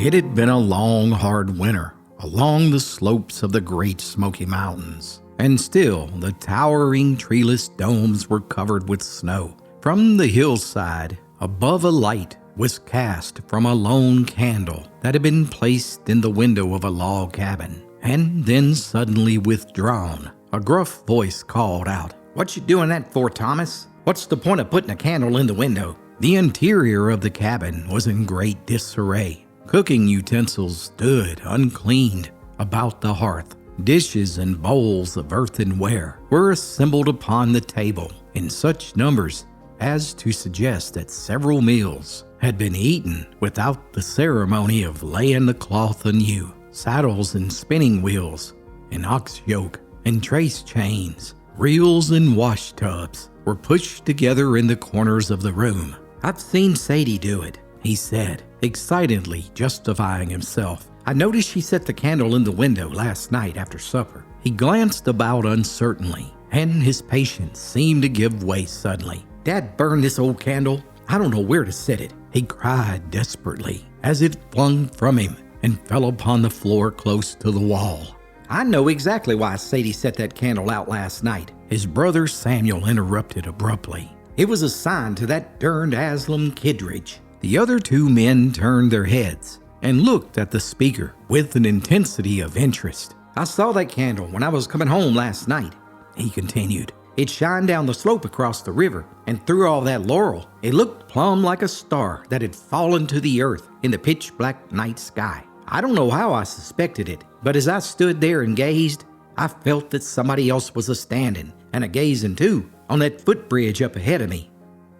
It had been a long, hard winter along the slopes of the Great Smoky Mountains, and still the towering treeless domes were covered with snow. From the hillside, above a light was cast from a lone candle that had been placed in the window of a log cabin, and then suddenly withdrawn. A gruff voice called out, "What you doing that for, Thomas? What's the point of putting a candle in the window?" The interior of the cabin was in great disarray. Cooking utensils stood uncleaned about the hearth. Dishes and bowls of earthenware were assembled upon the table in such numbers as to suggest that several meals had been eaten without the ceremony of laying the cloth anew. Saddles and spinning wheels, an ox yoke and trace chains, reels and wash tubs were pushed together in the corners of the room. "I've seen Sadie do it," he said, excitedly justifying himself. "I noticed she set the candle in the window last night after supper." He glanced about uncertainly, and his patience seemed to give way suddenly. "Dad burned this old candle. I don't know where to set it," he cried desperately, as it flung from him and fell upon the floor close to the wall. "I know exactly why Sadie set that candle out last night," his brother Samuel interrupted abruptly. "It was a sign to that derned Aslam Kittredge." The other two men turned their heads and looked at the speaker with an intensity of interest. "I saw that candle when I was coming home last night," he continued. "It shined down the slope across the river, and through all that laurel, it looked plumb like a star that had fallen to the earth in the pitch-black night sky. I don't know how I suspected it, but as I stood there and gazed, I felt that somebody else was a-standing, and a-gazing too, on that footbridge up ahead of me.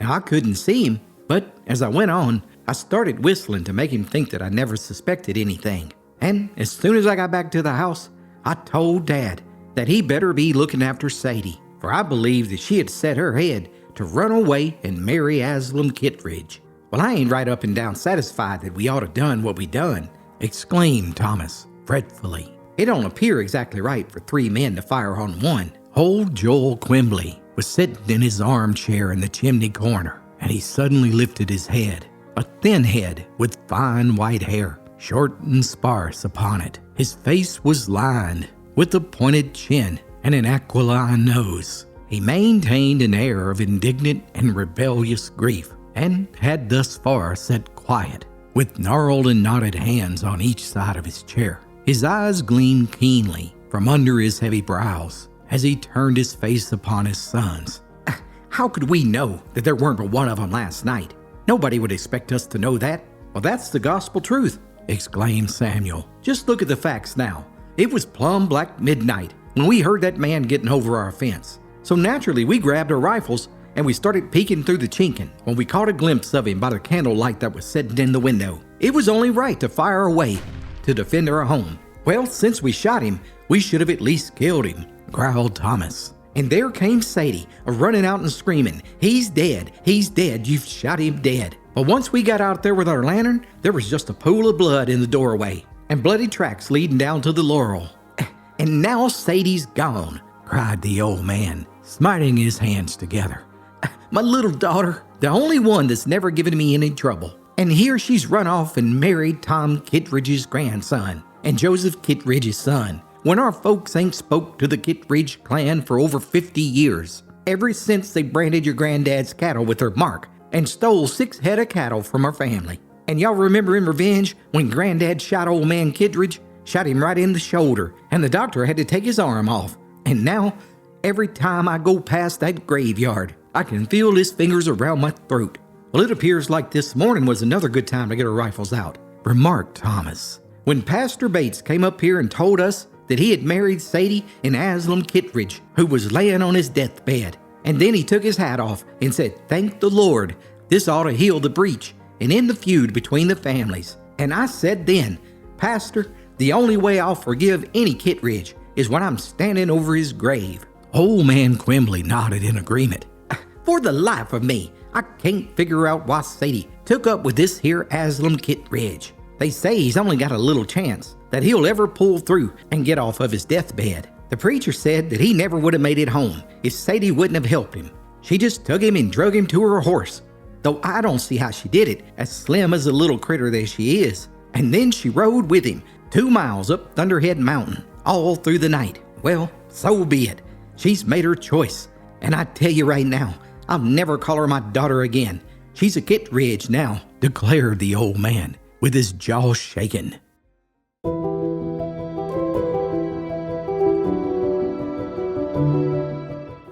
Now, I couldn't see him, but as I went on, I started whistling to make him think that I never suspected anything. And as soon as I got back to the house, I told Dad that he better be looking after Sadie, for I believed that she had set her head to run away and marry Aslam Kittredge. Well, I ain't right up and down satisfied that we ought to done what we done," exclaimed Thomas fretfully. "It don't appear exactly right for three men to fire on one." Old Joel Quimbley was sitting in his armchair in the chimney corner, and he suddenly lifted his head, a thin head with fine white hair, short and sparse upon it. His face was lined with a pointed chin and an aquiline nose. He maintained an air of indignant and rebellious grief, and had thus far sat quiet, with gnarled and knotted hands on each side of his chair. His eyes gleamed keenly from under his heavy brows as he turned his face upon his sons. "How could we know that there weren't but one of them last night? Nobody would expect us to know that." "Well, that's the gospel truth," exclaimed Samuel. "Just look at the facts now. It was plumb black midnight when we heard that man getting over our fence. So naturally we grabbed our rifles and we started peeking through the chinking when we caught a glimpse of him by the candlelight that was sitting in the window. It was only right to fire away to defend our home." "Well, since we shot him, we should have at least killed him," growled Thomas. "And there came Sadie, running out and screaming, 'He's dead, he's dead, you've shot him dead.' But once we got out there with our lantern, there was just a pool of blood in the doorway and bloody tracks leading down to the laurel. And now Sadie's gone," cried the old man, smiting his hands together. "My little daughter, the only one that's never given me any trouble. And here she's run off and married Tom Kittredge's grandson and Joseph Kittredge's son, when our folks ain't spoke to the Kittredge clan for over 50 years, ever since they branded your granddad's cattle with their mark and stole 6 head of cattle from our family. And y'all remember in revenge when Granddad shot old man Kittredge, shot him right in the shoulder, and the doctor had to take his arm off. And now, every time I go past that graveyard, I can feel his fingers around my throat." "Well, it appears like this morning was another good time to get our rifles out," remarked Thomas. "When Pastor Bates came up here and told us that he had married Sadie and Aslam Kittredge, who was laying on his deathbed. And then he took his hat off and said, 'Thank the Lord, this ought to heal the breach and end the feud between the families.' And I said then, 'Pastor, the only way I'll forgive any Kittredge is when I'm standing over his grave.'" Old man Quimbley nodded in agreement. "For the life of me, I can't figure out why Sadie took up with this here Aslam Kittredge. They say he's only got a little chance that he'll ever pull through and get off of his deathbed. The preacher said that he never would have made it home if Sadie wouldn't have helped him. She just took him and drug him to her horse, though I don't see how she did it, as slim as a little critter that she is. And then she rode with him 2 miles up Thunderhead Mountain, all through the night. Well, so be it. She's made her choice. And I tell you right now, I'll never call her my daughter again. She's a Kittredge now, declared the old man, with his jaw shaken.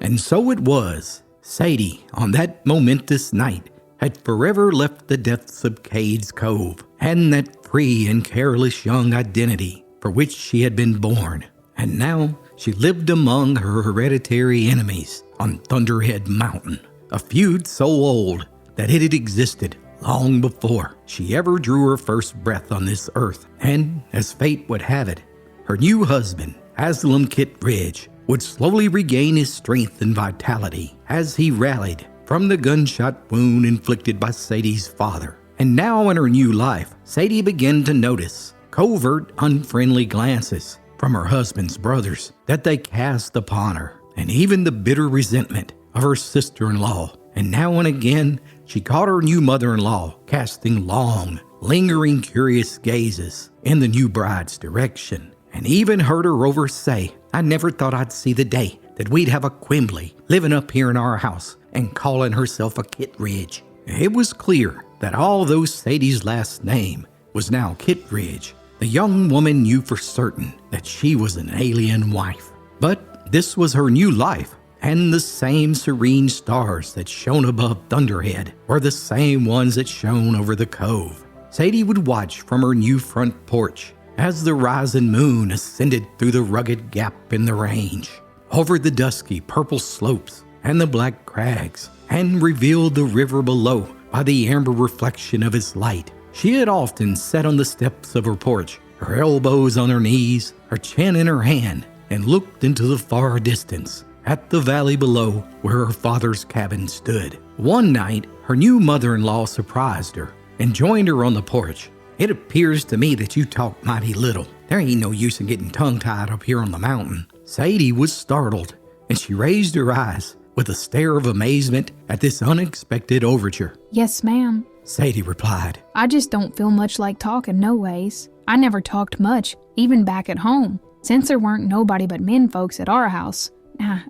And so it was. Sadie, on that momentous night, had forever left the depths of Cades Cove and that free and careless young identity for which she had been born. And now she lived among her hereditary enemies on Thunderhead Mountain, a feud so old that it had existed long before she ever drew her first breath on this earth. And as fate would have it, her new husband, Aslam Kittredge, would slowly regain his strength and vitality as he rallied from the gunshot wound inflicted by Sadie's father. And now in her new life, Sadie began to notice covert, unfriendly glances from her husband's brothers that they cast upon her, and even the bitter resentment of her sister-in-law. And now and again, she caught her new mother-in-law casting long, lingering, curious gazes in the new bride's direction, and even heard her over say, "I never thought I'd see the day that we'd have a Quimbley living up here in our house and calling herself a Kittredge." It was clear that although Sadie's last name was now Kittredge, the young woman knew for certain that she was an alien wife. But this was her new life, and the same serene stars that shone above Thunderhead were the same ones that shone over the cove. Sadie would watch from her new front porch as the rising moon ascended through the rugged gap in the range, over the dusky purple slopes and the black crags, and revealed the river below by the amber reflection of its light. She had often sat on the steps of her porch, her elbows on her knees, her chin in her hand, and looked into the far distance at the valley below where her father's cabin stood. One night, her new mother-in-law surprised her and joined her on the porch. "It appears to me that you talk mighty little. There ain't no use in getting tongue-tied up here on the mountain." Sadie was startled, and she raised her eyes with a stare of amazement at this unexpected overture. "Yes, ma'am," Sadie replied. "I just don't feel much like talking no ways. I never talked much, even back at home, since there weren't nobody but men folks at our house.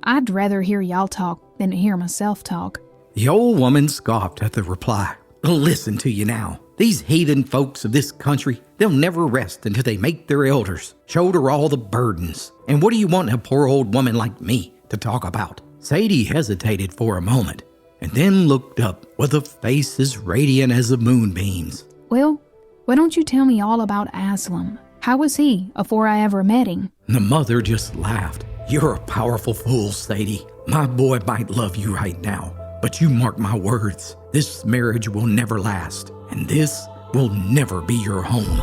I'd rather hear y'all talk than to hear myself talk." The old woman scoffed at the reply. "Listen to you now. These heathen folks of this country, they'll never rest until they make their elders shoulder all the burdens. And what do you want a poor old woman like me to talk about?" Sadie hesitated for a moment and then looked up with a face as radiant as the moonbeams. "Well, why don't you tell me all about Aslam? How was he afore I ever met him?" The mother just laughed. "You're a powerful fool, Sadie. My boy might love you right now, but you mark my words, this marriage will never last, and this will never be your home."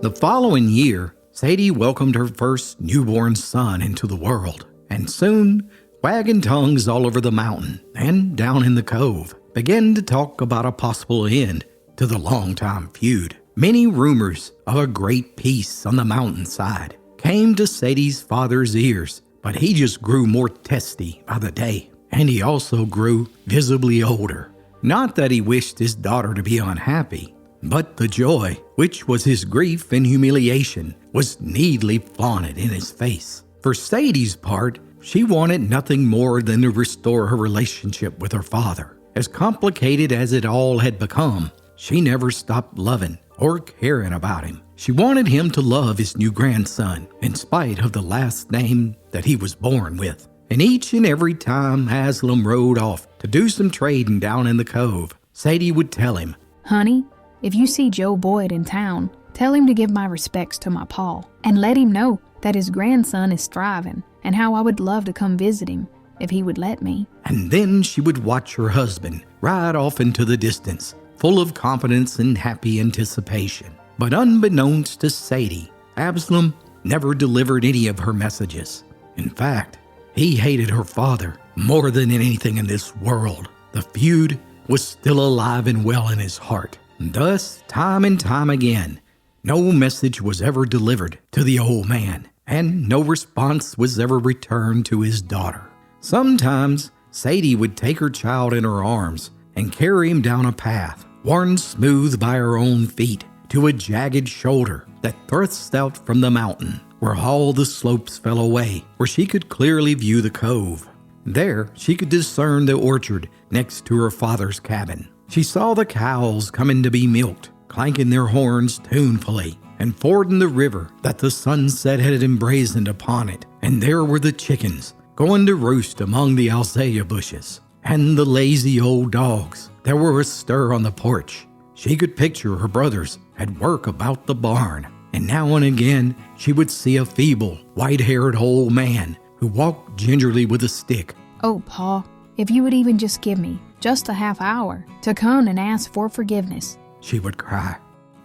The following year, Sadie welcomed her first newborn son into the world, and soon, wagging tongues all over the mountain and down in the cove began to talk about a possible end to the long-time feud. Many rumors of a great peace on the mountainside came to Sadie's father's ears, but he just grew more testy by the day, and he also grew visibly older. Not that he wished his daughter to be unhappy, but the joy, which was his grief and humiliation, was neatly flaunted in his face. For Sadie's part, she wanted nothing more than to restore her relationship with her father. As complicated as it all had become, she never stopped loving or caring about him. She wanted him to love his new grandson, in spite of the last name that he was born with. And each and every time Aslam rode off to do some trading down in the cove, Sadie would tell him, "Honey, if you see Joe Boyd in town, tell him to give my respects to my pa, and let him know that his grandson is thriving, and how I would love to come visit him if he would let me." And then she would watch her husband ride off into the distance, full of confidence and happy anticipation. But unbeknownst to Sadie, Absalom never delivered any of her messages. In fact, he hated her father more than anything in this world. The feud was still alive and well in his heart. Thus, time and time again, no message was ever delivered to the old man, and no response was ever returned to his daughter. Sometimes Sadie would take her child in her arms and carry him down a path, worn smooth by her own feet, to a jagged shoulder that thrust out from the mountain, where all the slopes fell away, where she could clearly view the cove. There she could discern the orchard next to her father's cabin. She saw the cows coming to be milked, clanking their horns tunefully, and fording the river that the sunset had emblazoned upon it. And there were the chickens going to roost among the azalea bushes, and the lazy old dogs that were astir on the porch. She could picture her brothers at work about the barn, and now and again she would see a feeble, white-haired old man who walked gingerly with a stick. Oh, Pa, if you would even just give me just a half hour to come and ask for forgiveness, she would cry.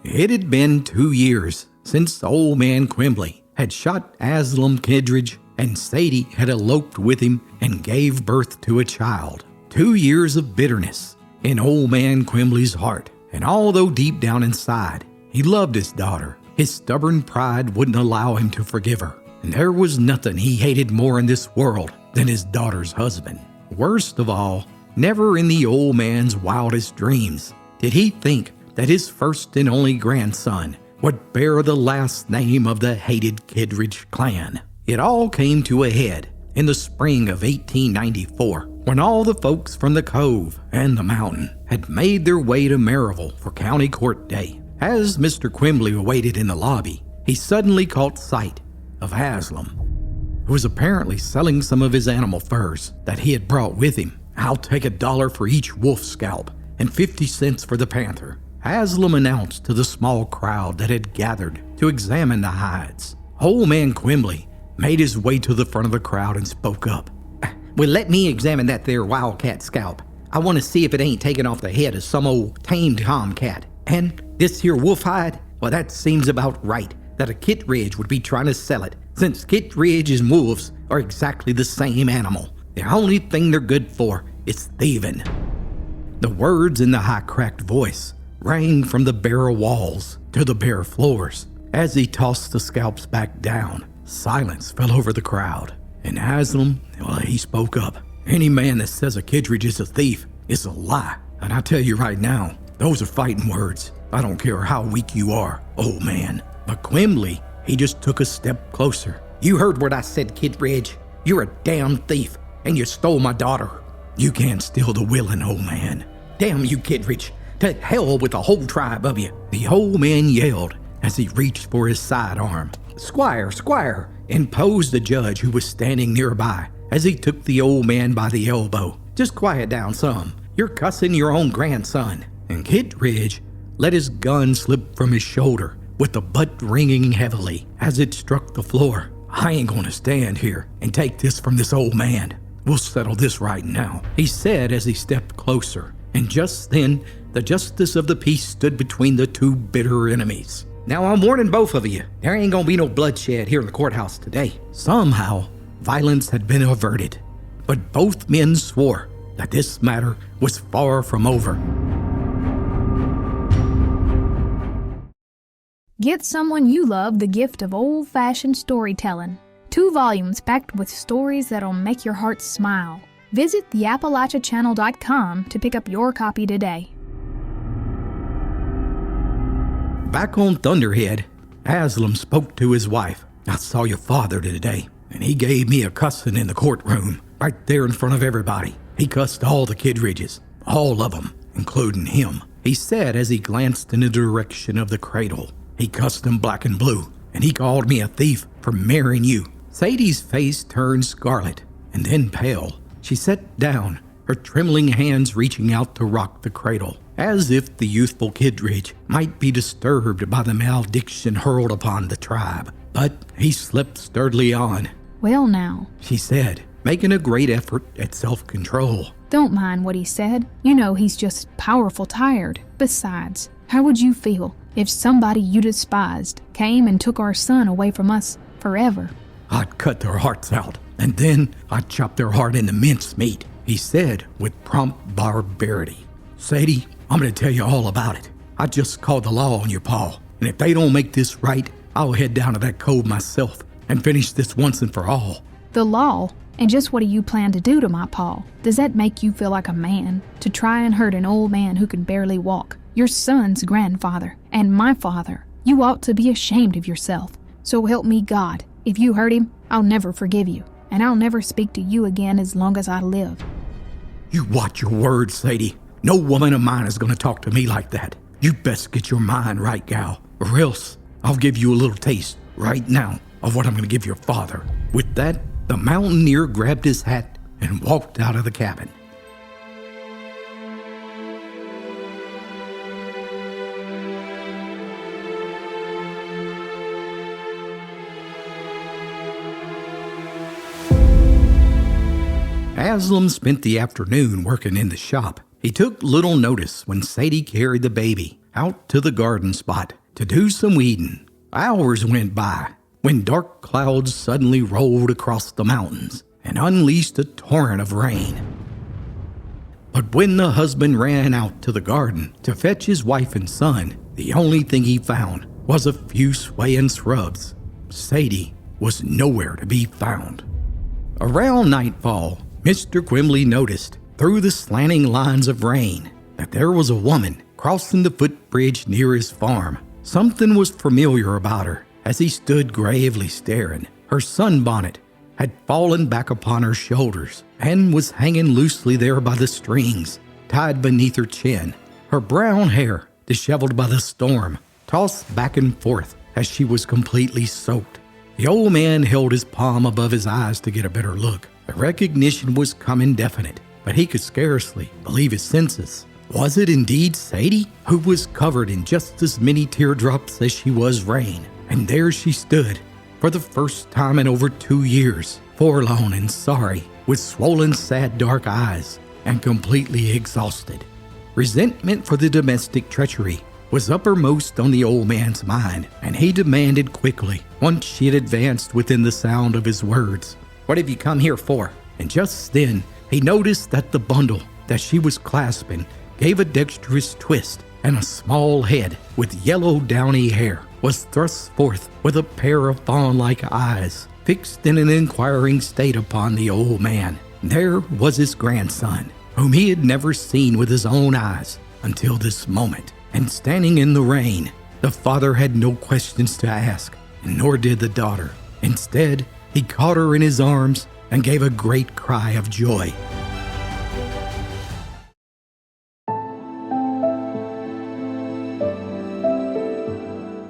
It had been 2 years since old man Quimbley had shot Aslam Kittredge, and Sadie had eloped with him and gave birth to a child. 2 years of bitterness in old man Quimbley's heart, and although deep down inside he loved his daughter, his stubborn pride wouldn't allow him to forgive her. And there was nothing he hated more in this world than his daughter's husband. Worst of all, never in the old man's wildest dreams did he think that his first and only grandson would bear the last name of the hated Kittredge clan. It all came to a head in the spring of 1894, when all the folks from the cove and the mountain had made their way to Maryville for county court day. As Mr. Quimbley awaited in the lobby, he suddenly caught sight of Aslam, who was apparently selling some of his animal furs that he had brought with him. I'll take $1 for each wolf scalp and 50 cents for the panther, Aslam announced to the small crowd that had gathered to examine the hides. Old man Quimbley made his way to the front of the crowd and spoke up. Well, let me examine that there wildcat scalp. I want to see if it ain't taken off the head of some old tamed tomcat. And this here wolf hide, well, that seems about right, that a Kittredge would be trying to sell it, since Kittredges and wolves are exactly the same animal. The only thing they're good for is thieving. The words in the high-cracked voice rang from the bare walls to the bare floors. As he tossed the scalps back down, silence fell over the crowd. And Aslam, well, he spoke up. Any man that says a Kittredge is a thief is a lie. And I tell you right now, those are fighting words. I don't care how weak you are, old man. But Quimbley, he just took a step closer. You heard what I said, Kittredge. You're a damn thief, and you stole my daughter. You can't steal the willin', old man. Damn you, Kittredge. To hell with the whole tribe of you. The old man yelled as he reached for his sidearm. Squire, squire, interposed the judge who was standing nearby as he took the old man by the elbow. Just quiet down some. You're cussing your own grandson. And Kittredge let his gun slip from his shoulder, with the butt ringing heavily as it struck the floor. I ain't gonna stand here and take this from this old man. We'll settle this right now, he said as he stepped closer. And just then, the justice of the peace stood between the two bitter enemies. Now I'm warning both of you, there ain't gonna be no bloodshed here in the courthouse today. Somehow, violence had been averted, but both men swore that this matter was far from over. Get someone you love the gift of old-fashioned storytelling. 2 volumes packed with stories that'll make your heart smile. Visit theappalachianchannel.com to pick up your copy today. Back on Thunderhead, Aslam spoke to his wife. I saw your father today, and he gave me a cussing in the courtroom, right there in front of everybody. He cussed all the Kittredges, all of them, including him, he said as he glanced in the direction of the cradle. He cussed him black and blue, and he called me a thief for marrying you. Sadie's face turned scarlet and then pale. She sat down, her trembling hands reaching out to rock the cradle, as if the youthful Kittredge might be disturbed by the malediction hurled upon the tribe. But he slept sturdily on. Well now, she said, making a great effort at self-control. Don't mind what he said. You know he's just powerful tired. Besides, how would you feel if somebody you despised came and took our son away from us forever? I'd cut their hearts out, and then I'd chop their heart into mincemeat, he said with prompt barbarity. Sadie, I'm going to tell you all about it. I just called the law on your pa, and if they don't make this right, I'll head down to that cove myself and finish this once and for all. The law? And just what do you plan to do to my paw? Does that make you feel like a man, to try and hurt an old man who can barely walk? Your son's grandfather, and my father. You ought to be ashamed of yourself. So help me God, if you hurt him, I'll never forgive you, and I'll never speak to you again as long as I live. You watch your words, Sadie. No woman of mine is going to talk to me like that. You best get your mind right, gal, or else I'll give you a little taste right now of what I'm going to give your father. With that, the mountaineer grabbed his hat and walked out of the cabin. Aslam spent the afternoon working in the shop. He took little notice when Sadie carried the baby out to the garden spot to do some weeding. Hours went by when dark clouds suddenly rolled across the mountains and unleashed a torrent of rain. But when the husband ran out to the garden to fetch his wife and son, the only thing he found was a few swaying shrubs. Sadie was nowhere to be found. Around nightfall, Mr. Quimbley noticed, through the slanting lines of rain, that there was a woman crossing the footbridge near his farm. Something was familiar about her as he stood gravely staring. Her sunbonnet had fallen back upon her shoulders and was hanging loosely there by the strings, tied beneath her chin. Her brown hair, disheveled by the storm, tossed back and forth as she was completely soaked. The old man held his palm above his eyes to get a better look. The recognition was coming definite, but he could scarcely believe his senses. Was it indeed Sadie, who was covered in just as many teardrops as she was rain? And there she stood, for the first time in over 2 years, forlorn and sorry, with swollen, sad, dark eyes, and completely exhausted. Resentment for the domestic treachery was uppermost on the old man's mind, and he demanded quickly, once she had advanced within the sound of his words, "What have you come here for?" And just then, he noticed that the bundle that she was clasping gave a dexterous twist, and a small head with yellow downy hair was thrust forth with a pair of fawn-like eyes fixed in an inquiring state upon the old man. There was his grandson, whom he had never seen with his own eyes until this moment. And standing in the rain, the father had no questions to ask, nor did the daughter. Instead, he caught her in his arms and gave a great cry of joy.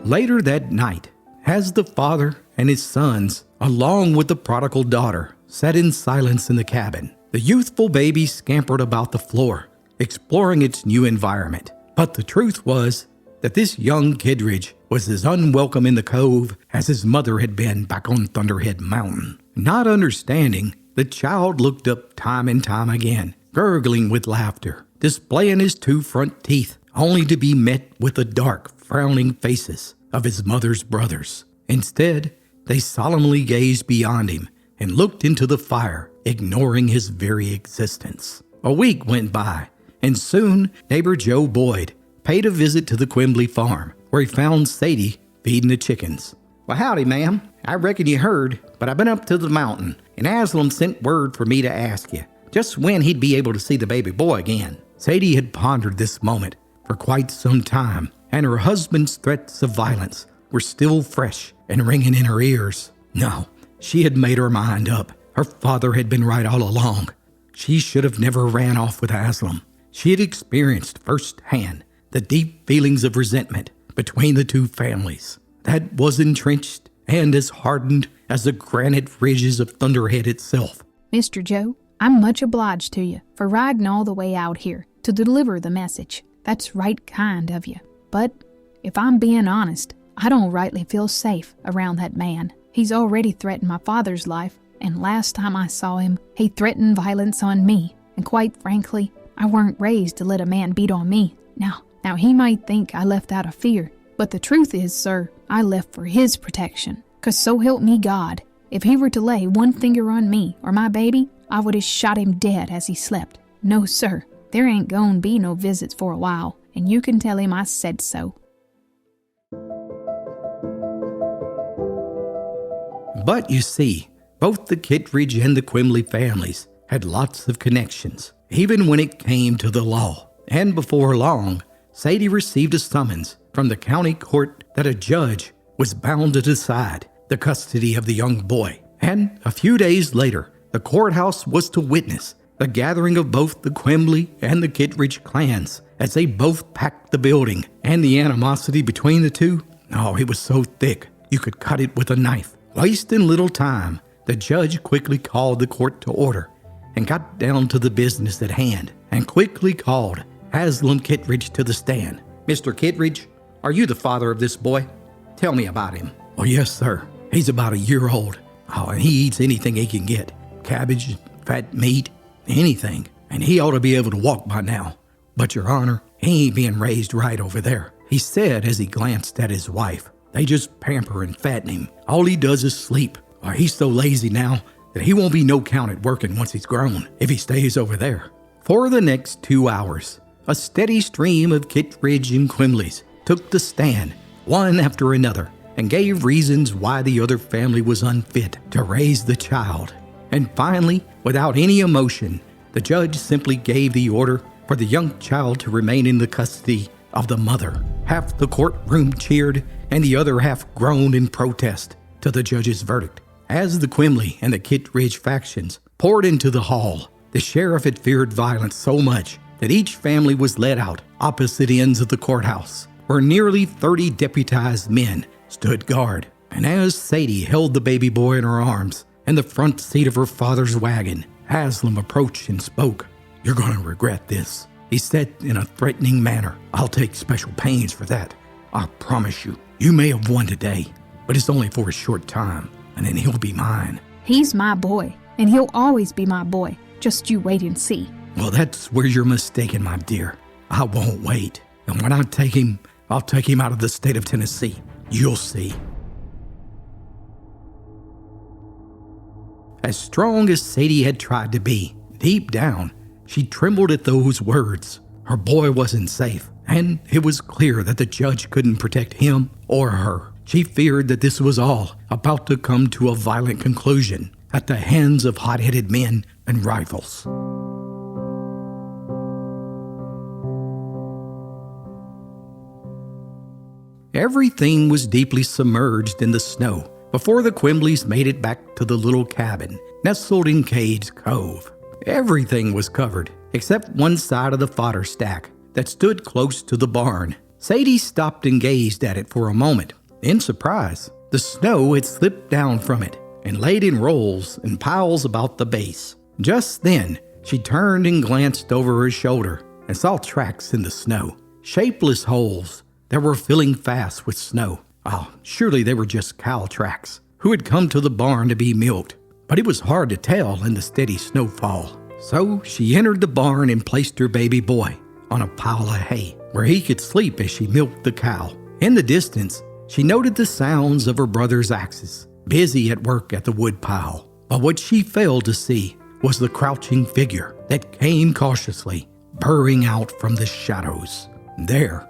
Later that night, as the father and his sons, along with the prodigal daughter, sat in silence in the cabin, the youthful baby scampered about the floor, exploring its new environment. But the truth was that this young Kittredge was as unwelcome in the cove as his mother had been back on Thunderhead Mountain. Not understanding, the child looked up time and time again, gurgling with laughter, displaying his 2 front teeth, only to be met with the dark, frowning faces of his mother's brothers. Instead, they solemnly gazed beyond him and looked into the fire, ignoring his very existence. A week went by, and soon neighbor Joe Boyd paid a visit to the Quimbley farm, where he found Sadie feeding the chickens. "Well, howdy, ma'am. I reckon you heard, but I've been up to the mountain, and Aslam sent word for me to ask you just when he'd be able to see the baby boy again." Sadie had pondered this moment for quite some time, and her husband's threats of violence were still fresh and ringing in her ears. No, she had made her mind up. Her father had been right all along. She should have never ran off with Aslam. She had experienced firsthand the deep feelings of resentment between the 2 families that was entrenched and as hardened as the granite ridges of Thunderhead itself. Mr. Joe, I'm much obliged to you for riding all the way out here to deliver the message. That's right kind of you. But if I'm being honest, I don't rightly feel safe around that man. He's already threatened my father's life, and last time I saw him, he threatened violence on me. And quite frankly, I weren't raised to let a man beat on me. Now he might think I left out of fear, but the truth is, sir, I left for his protection. 'Cause so help me God, if he were to lay one finger on me or my baby, I would have shot him dead as he slept. No, sir, there ain't gonna be no visits for a while, and you can tell him I said so. But you see, both the Kittredge and the Quimbley families had lots of connections, even when it came to the law. And before long, Sadie received a summons from the county court that a judge was bound to decide the custody of the young boy. And a few days later, the courthouse was to witness the gathering of both the Quimbley and the Kittredge clans as they both packed the building. And the animosity between the two, it was so thick you could cut it with a knife. Wasting little time, the judge quickly called the court to order and got down to the business at hand and quickly called Haslam Kittredge to the stand. "Mr. Kittredge, are you the father of this boy? Tell me about him." "Oh, yes, sir. He's about a year old. And he eats anything he can get. Cabbage, fat meat, anything. And he ought to be able to walk by now. But, Your Honor, he ain't being raised right over there," he said as he glanced at his wife. "They just pamper and fatten him. All he does is sleep. He's so lazy now that he won't be no count at working once he's grown if he stays over there." For the next 2 hours, a steady stream of Kittredge and Quimbleys took the stand, one after another, and gave reasons why the other family was unfit to raise the child. And finally, without any emotion, the judge simply gave the order for the young child to remain in the custody of the mother. Half the courtroom cheered, and the other half groaned in protest to the judge's verdict. As the Quimbley and the Kittredge factions poured into the hall, the sheriff had feared violence so much that each family was led out opposite ends of the courthouse, where nearly 30 deputized men stood guard. And as Sadie held the baby boy in her arms in the front seat of her father's wagon, Haslam approached and spoke. "You're going to regret this," he said in a threatening manner. "I'll take special pains for that. I promise you. You may have won today, but it's only for a short time, and then he'll be mine." He's my boy, and he'll always be my boy. Just you wait and see. "Well, that's where you're mistaken, my dear. I won't wait. And when I take him, I'll take him out of the state of Tennessee. You'll see." As strong as Sadie had tried to be, deep down, she trembled at those words. Her boy wasn't safe, and it was clear that the judge couldn't protect him or her. She feared that this was all about to come to a violent conclusion at the hands of hot-headed men and rifles. Everything was deeply submerged in the snow before the Quimbleys made it back to the little cabin nestled in Cades Cove. Everything was covered except one side of the fodder stack that stood close to the barn. Sadie stopped and gazed at it for a moment. In surprise, the snow had slipped down from it and laid in rolls and piles about the base. Just then, she turned and glanced over her shoulder and saw tracks in the snow, shapeless holes that were filling fast with snow. Surely they were just cow tracks who had come to the barn to be milked, but it was hard to tell in the steady snowfall. So she entered the barn and placed her baby boy on a pile of hay where he could sleep as she milked the cow. In the distance, she noted the sounds of her brother's axes, busy at work at the wood pile. But what she failed to see was the crouching figure that came cautiously, burrowing out from the shadows. There,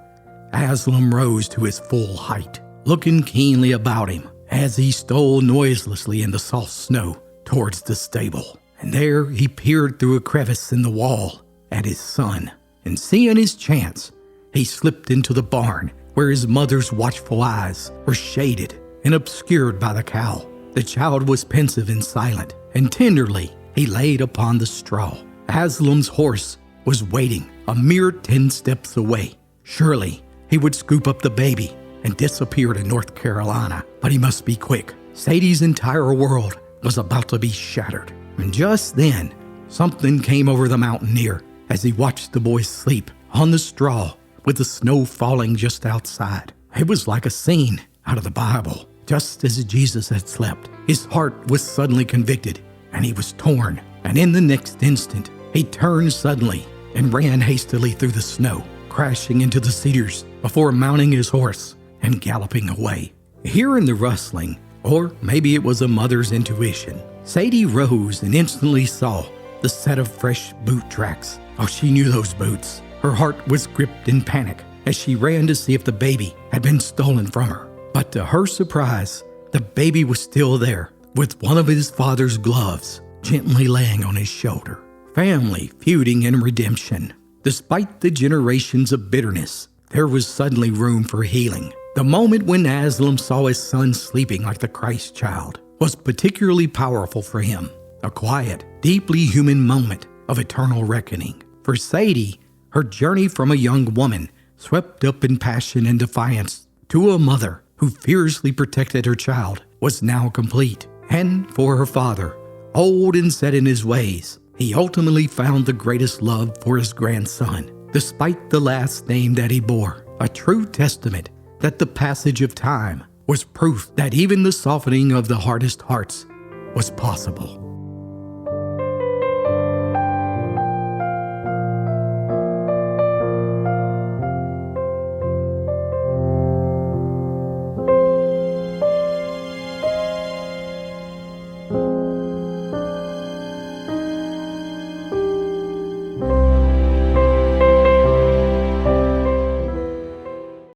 Haslam rose to his full height, looking keenly about him as he stole noiselessly in the soft snow towards the stable. And there he peered through a crevice in the wall at his son. And seeing his chance, he slipped into the barn where his mother's watchful eyes were shaded and obscured by the cow. The child was pensive and silent, and tenderly he laid upon the straw. Haslam's horse was waiting a mere 10 steps away. Surely he would scoop up the baby and disappear to North Carolina, but he must be quick. Sadie's entire world was about to be shattered. And just then, something came over the mountaineer as he watched the boy sleep on the straw with the snow falling just outside. It was like a scene out of the Bible. Just as Jesus had slept, his heart was suddenly convicted, and he was torn. And in the next instant, he turned suddenly and ran hastily through the snow, crashing into the cedars before mounting his horse and galloping away. Hearing the rustling, or maybe it was a mother's intuition, Sadie rose and instantly saw the set of fresh boot tracks. She knew those boots. Her heart was gripped in panic as she ran to see if the baby had been stolen from her. But to her surprise, the baby was still there, with one of his father's gloves gently laying on his shoulder. Family feuding and redemption. Despite the generations of bitterness, there was suddenly room for healing. The moment when Aslam saw his son sleeping like the Christ child was particularly powerful for him. A quiet, deeply human moment of eternal reckoning. For Sadie, her journey from a young woman swept up in passion and defiance to a mother who fiercely protected her child was now complete. And for her father, old and set in his ways, he ultimately found the greatest love for his grandson, despite the last name that he bore. A true testament that the passage of time was proof that even the softening of the hardest hearts was possible.